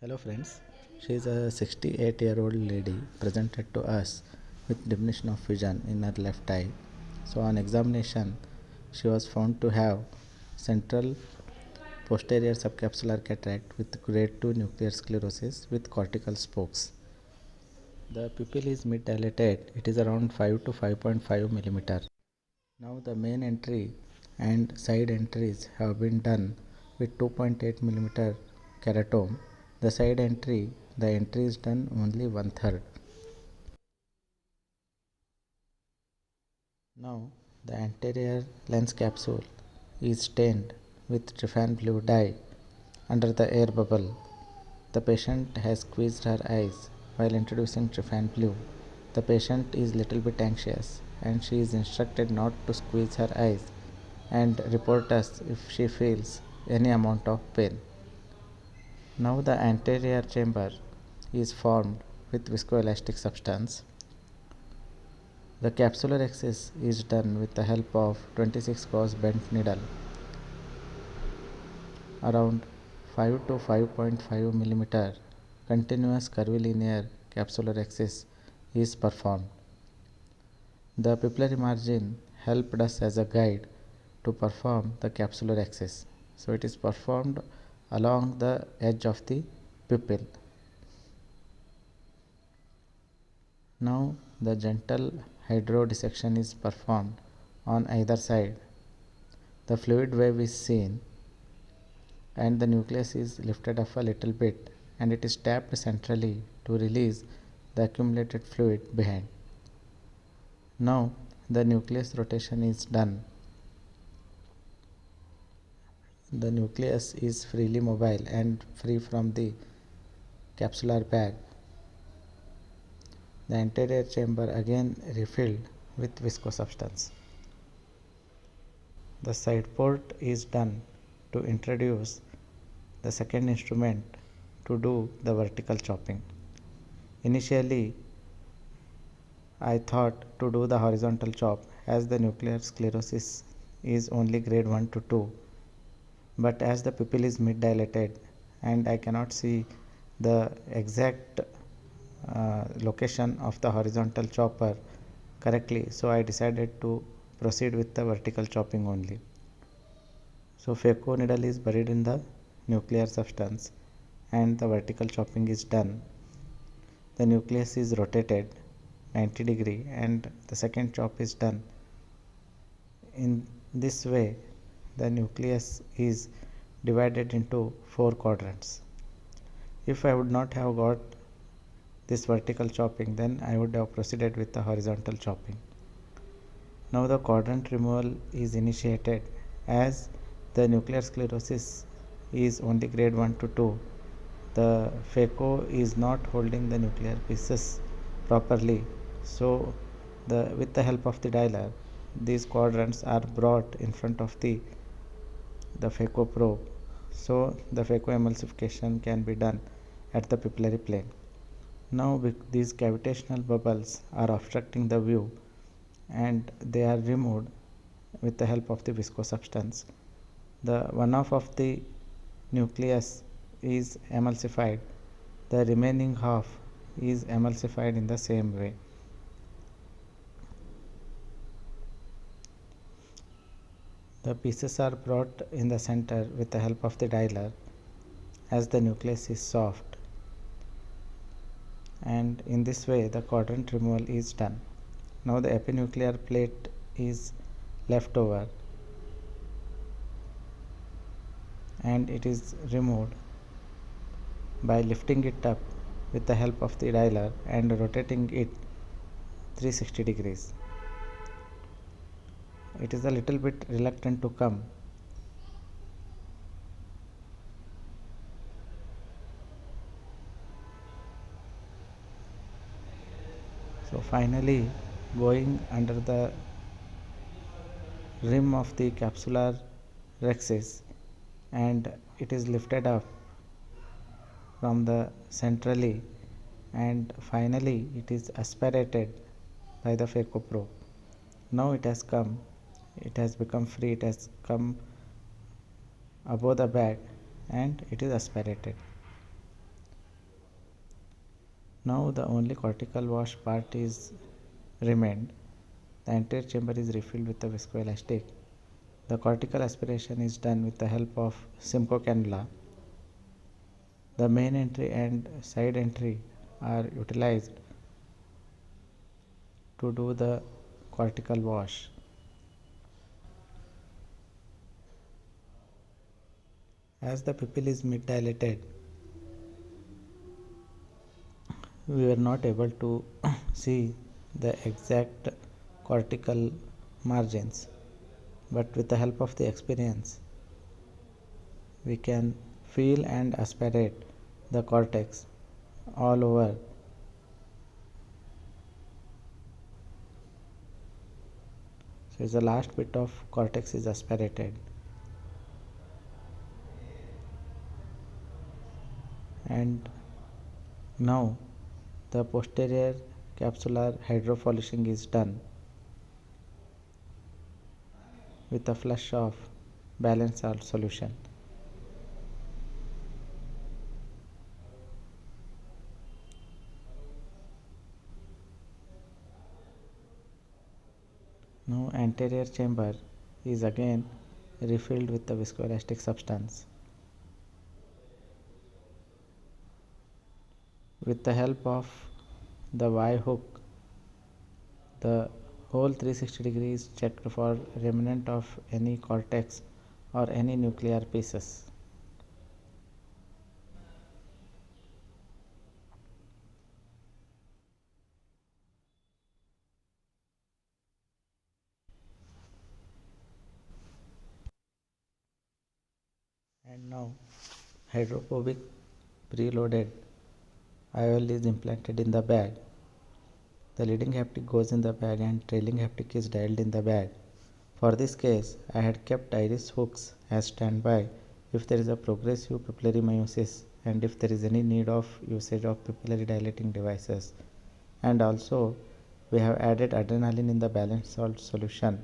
Hello friends, she is a 68-year-old lady presented to us with diminution of vision in her left eye. So on examination, she was found to have central posterior subcapsular cataract with grade 2 nuclear sclerosis with cortical spokes. The pupil is mid-dilated, it is around 5 to 5.5 millimeter. Now the main entry and side entries have been done with 2.8 mm keratome. The side entry, the entry is done only 1/3. Now the anterior lens capsule is stained with tryphan blue dye under the air bubble. The patient has squeezed her eyes while introducing tryphan blue. The patient is little bit anxious and she is instructed not to squeeze her eyes and report us if she feels any amount of pain. Now the anterior chamber is formed with viscoelastic substance. The capsular axis is done with the help of 26 gauge bent needle. Around 5 to 5.5 mm continuous curvilinear capsular axis is performed. The pupillary margin helped us as a guide to perform the capsular axis. So it is performed along the edge of the pupil. Now the gentle hydrodissection is performed on either side. The fluid wave is seen and the nucleus is lifted up a little bit and it is tapped centrally to release the accumulated fluid behind. Now the nucleus rotation is done. The nucleus is freely mobile and free from the capsular bag. The anterior chamber again refilled with viscosubstance. The side port is done to introduce the second instrument to do the vertical chopping. Initially, I thought to do the horizontal chop as the nuclear sclerosis is only grade 1 to 2, but as the pupil is mid dilated and I cannot see the exact location of the horizontal chopper correctly, so I decided to proceed with the vertical chopping only. So phaco needle is buried in the nuclear substance and the vertical chopping is done. The nucleus is rotated 90 degree and the second chop is done. In this way the nucleus is divided into 4 quadrants. If I would not have got this vertical chopping, then I would have proceeded with the horizontal chopping. Now the quadrant removal is initiated as the nuclear sclerosis is only grade 1 to 2. The phaco is not holding the nuclear pieces properly, so with the help of the dialer, these quadrants are brought in front of the phaco probe, so the phaco emulsification can be done at the pupillary plane. Now these cavitational bubbles are obstructing the view and they are removed with the help of the viscosubstance. The one half of the nucleus is emulsified, the remaining half is emulsified in the same way. The pieces are brought in the center with the help of the dialer as the nucleus is soft, and in this way the quadrant removal is done. Now the epinuclear plate is left over and it is removed by lifting it up with the help of the dialer and rotating it 360 degrees. It is a little bit reluctant to come. So finally, going under the rim of the capsular rhexis and it is lifted up from the centrally and finally it is aspirated by the phaco probe. Now it has become free, it has come above the bag and it is aspirated. Now the only cortical wash part is remained. The entire chamber is refilled with a viscoelastic. The cortical aspiration is done with the help of Simcoe cannula. The main entry and side entry are utilized to do the cortical wash. As the pupil is mid dilated, we were not able to see the exact cortical margins, but with the help of the experience, we can feel and aspirate the cortex all over. So the last bit of cortex is aspirated, and now the posterior capsular hydropolishing is done with a flush of balanced salt solution. Now anterior chamber is again refilled with the viscoelastic substance. With the help of the Y hook, the whole 360 degrees checked for remnant of any cortex or any nuclear pieces. And now hydrophobic preloaded IOL is implanted in the bag. The leading haptic goes in the bag and trailing haptic is dialed in the bag. For this case, I had kept iris hooks as standby if there is a progressive pupillary meiosis and if there is any need of usage of pupillary dilating devices. And also, we have added adrenaline in the balanced salt solution,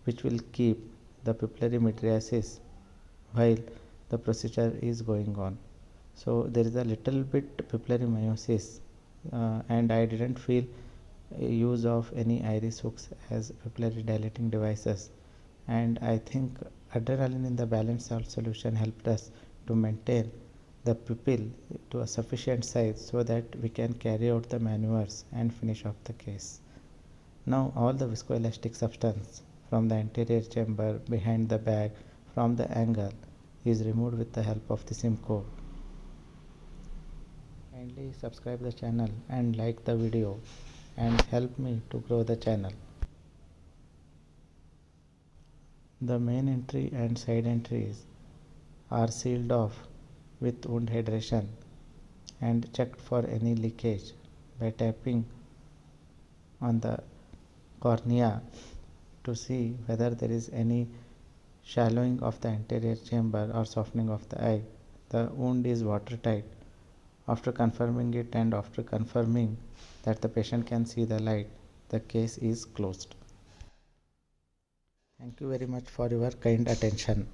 which will keep the pupillary mydriasis while the procedure is going on. So there is a little bit pupillary meiosis, and I didn't feel use of any iris hooks as pupillary dilating devices, and I think adrenaline in the balanced salt solution helped us to maintain the pupil to a sufficient size so that we can carry out the maneuvers and finish off the case. Now all the viscoelastic substance from the anterior chamber, behind the bag, from the angle is removed with the help of the Simcoe. Kindly subscribe the channel and like the video and help me to grow the channel. The main entry and side entries are sealed off with wound hydration and checked for any leakage by tapping on the cornea to see whether there is any shallowing of the anterior chamber or softening of the eye. The wound is watertight. After confirming it and after confirming that the patient can see the light, the case is closed. Thank you very much for your kind attention.